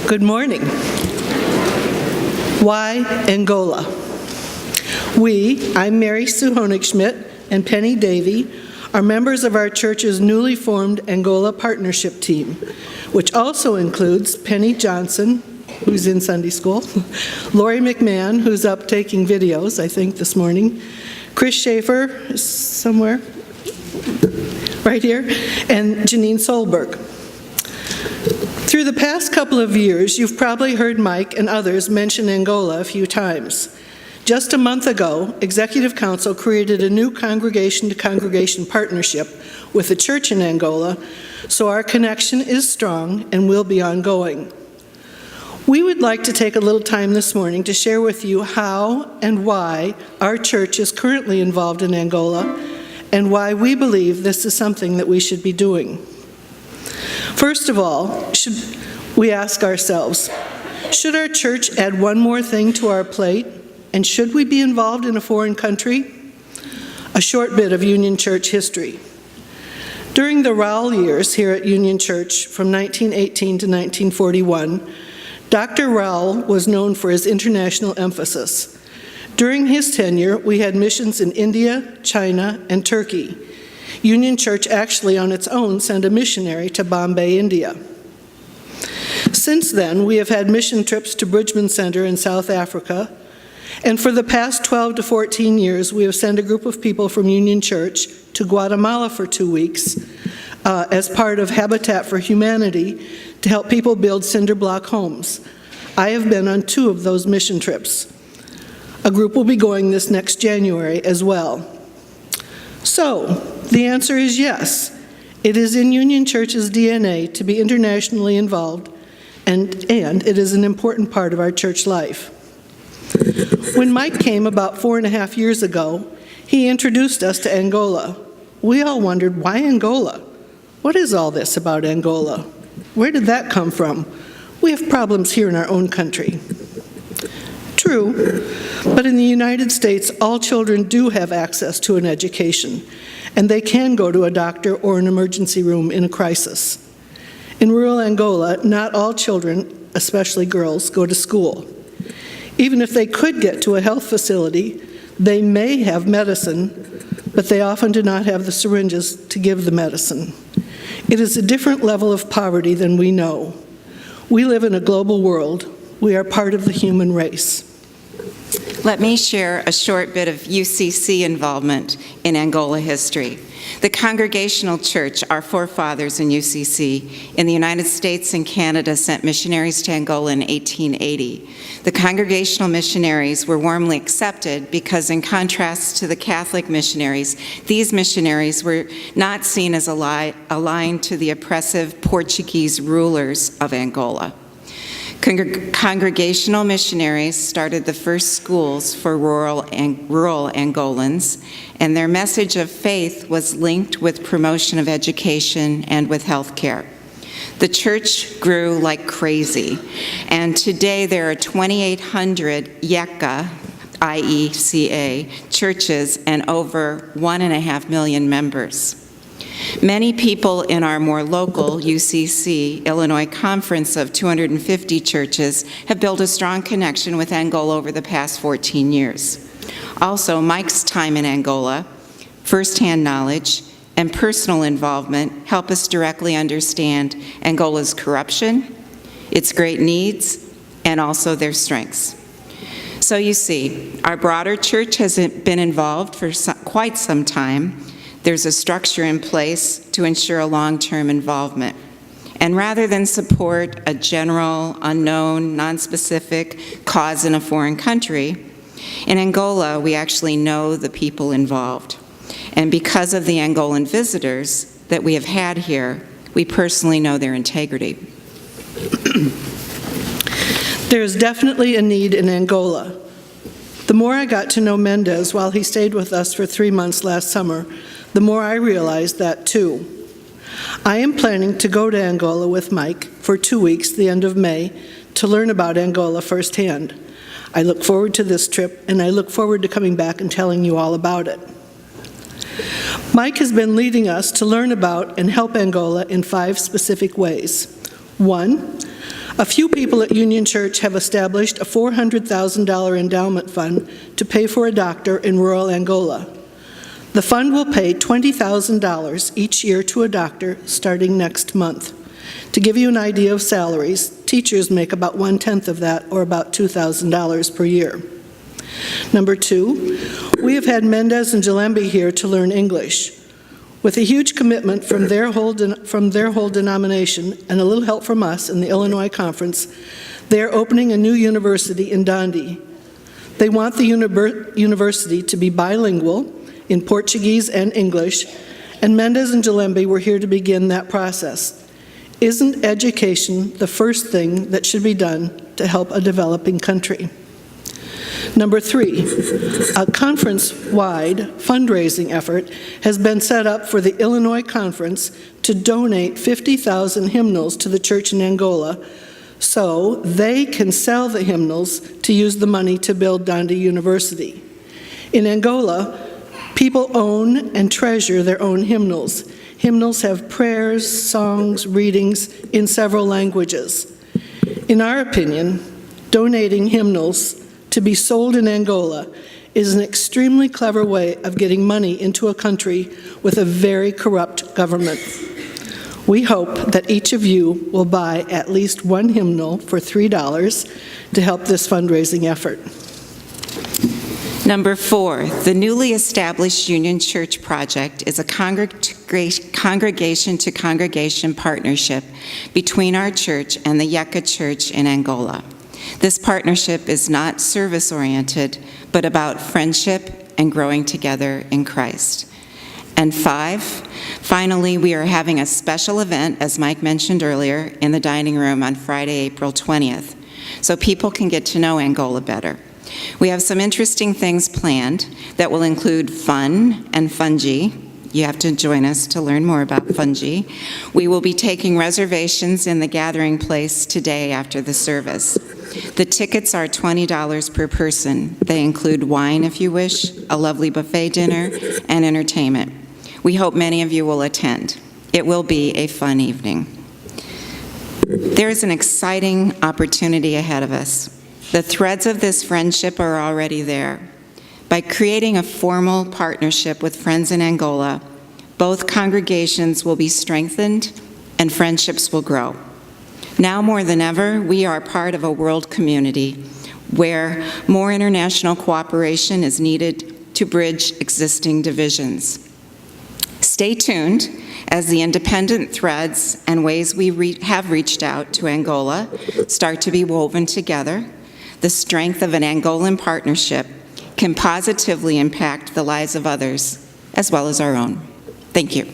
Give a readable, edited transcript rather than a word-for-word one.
Good morning. Why Angola? I'm Mary Sue Honigschmidt and Penny Davey, are members of our church's newly formed Angola Partnership Team, which also includes Penny Johnson, who's in Sunday school, Lori McMahon, who's up taking videos, I think, this morning, Chris Schaefer, is somewhere, right here, and Janine Solberg. Through the past couple of years, you've probably heard Mike and others mention Angola a few times. Just a month ago, Executive Council created a new congregation-to-congregation partnership with the church in Angola, so our connection is strong and will be ongoing. We would like to take a little time this morning to share with you how and why our church is currently involved in Angola and why we believe this is something that we should be doing. First of all, we ask ourselves, should our church add one more thing to our plate? And should we be involved in a foreign country? A short bit of Union Church history. During the Raoul years here at Union Church from 1918 to 1941, Dr. Raoul was known for his international emphasis. During his tenure, we had missions in India, China, and Turkey. Union Church actually on its own sent a missionary to Bombay, India. Since then, we have had mission trips to Bridgman Center in South Africa, and for the past 12 to 14 years, we have sent a group of people from Union Church to Guatemala for 2 weeks as part of Habitat for Humanity to help people build cinder block homes. I have been on 2 of those mission trips. A group will be going this next January as well. So, the answer is yes. It is in Union Church's DNA to be internationally involved, and it is an important part of our church life. When Mike came about 4.5 years ago, he introduced us to Angola. We all wondered, why Angola? What is all this about Angola? Where did that come from? We have problems here in our own country. True, but in the United States, all children do have access to an education, and they can go to a doctor or an emergency room in a crisis. In rural Angola, not all children, especially girls, go to school. Even if they could get to a health facility, they may have medicine, but they often do not have the syringes to give the medicine. It is a different level of poverty than we know. We live in a global world. We are part of the human race. Let me share a short bit of U.C.C. involvement in Angola history. The Congregational Church, our forefathers in U.C.C., in the United States and Canada sent missionaries to Angola in 1880. The Congregational missionaries were warmly accepted because, in contrast to the Catholic missionaries, these missionaries were not seen as aligned to the oppressive Portuguese rulers of Angola. Congregational missionaries started the first schools for rural Angolans, and their message of faith was linked with promotion of education and with health care. The church grew like crazy, and today there are 2,800 YECA, I-E-C-A, churches and over 1.5 million members. Many people in our more local U.C.C. Illinois Conference of 250 churches have built a strong connection with Angola over the past 14 years. Also, Mike's time in Angola, firsthand knowledge, and personal involvement help us directly understand Angola's corruption, its great needs, and also their strengths. So you see, our broader church has been involved for quite some time. There's a structure in place to ensure a long-term involvement. And rather than support a general, unknown, nonspecific cause in a foreign country, in Angola, we actually know the people involved. And because of the Angolan visitors that we have had here, we personally know their integrity. There is definitely a need in Angola. The more I got to know Mendez while he stayed with us for 3 months last summer, the more I realized that too. I am planning to go to Angola with Mike for 2 weeks, the end of May, to learn about Angola firsthand. I look forward to this trip, and I look forward to coming back and telling you all about it. Mike has been leading us to learn about and help Angola in 5 specific ways. 1, A few people at Union Church have established a $400,000 endowment fund to pay for a doctor in rural Angola. The fund will pay $20,000 each year to a doctor starting next month. To give you an idea of salaries, teachers make about 1/10 of that, or about $2,000 per year. Number 2, we have had Mendez and Jalembi here to learn English. With a huge commitment from their whole denomination and a little help from us in the Illinois Conference, they are opening a new university in Dundee. They want the university to be bilingual in Portuguese and English, and Mendez and Jalembi were here to begin that process. Isn't education the first thing that should be done to help a developing country? Number 3, a conference-wide fundraising effort has been set up for the Illinois Conference to donate 50,000 hymnals to the church in Angola so they can sell the hymnals to use the money to build Dundee University. In Angola, people own and treasure their own hymnals. Hymnals have prayers, songs, readings in several languages. In our opinion, donating hymnals to be sold in Angola is an extremely clever way of getting money into a country with a very corrupt government. We hope that each of you will buy at least one hymnal for $3 to help this fundraising effort. Number 4, the newly established Union Church Project is a congregation-to-congregation partnership between our church and the Yeka Church in Angola. This partnership is not service-oriented, but about friendship and growing together in Christ. And 5, finally, we are having a special event, as Mike mentioned earlier, in the dining room on Friday, April 20th, so people can get to know Angola better. We have some interesting things planned that will include fun and fungi. You have to join us to learn more about fungi. We will be taking reservations in the gathering place today after the service. The tickets are $20 per person. They include wine, if you wish, a lovely buffet dinner, and entertainment. We hope many of you will attend. It will be a fun evening. There is an exciting opportunity ahead of us. The threads of this friendship are already there. By creating a formal partnership with friends in Angola, both congregations will be strengthened and friendships will grow. Now more than ever, we are part of a world community where more international cooperation is needed to bridge existing divisions. Stay tuned as the independent threads and ways we have reached out to Angola start to be woven together. The strength of an Angolan partnership can positively impact the lives of others as well as our own. Thank you.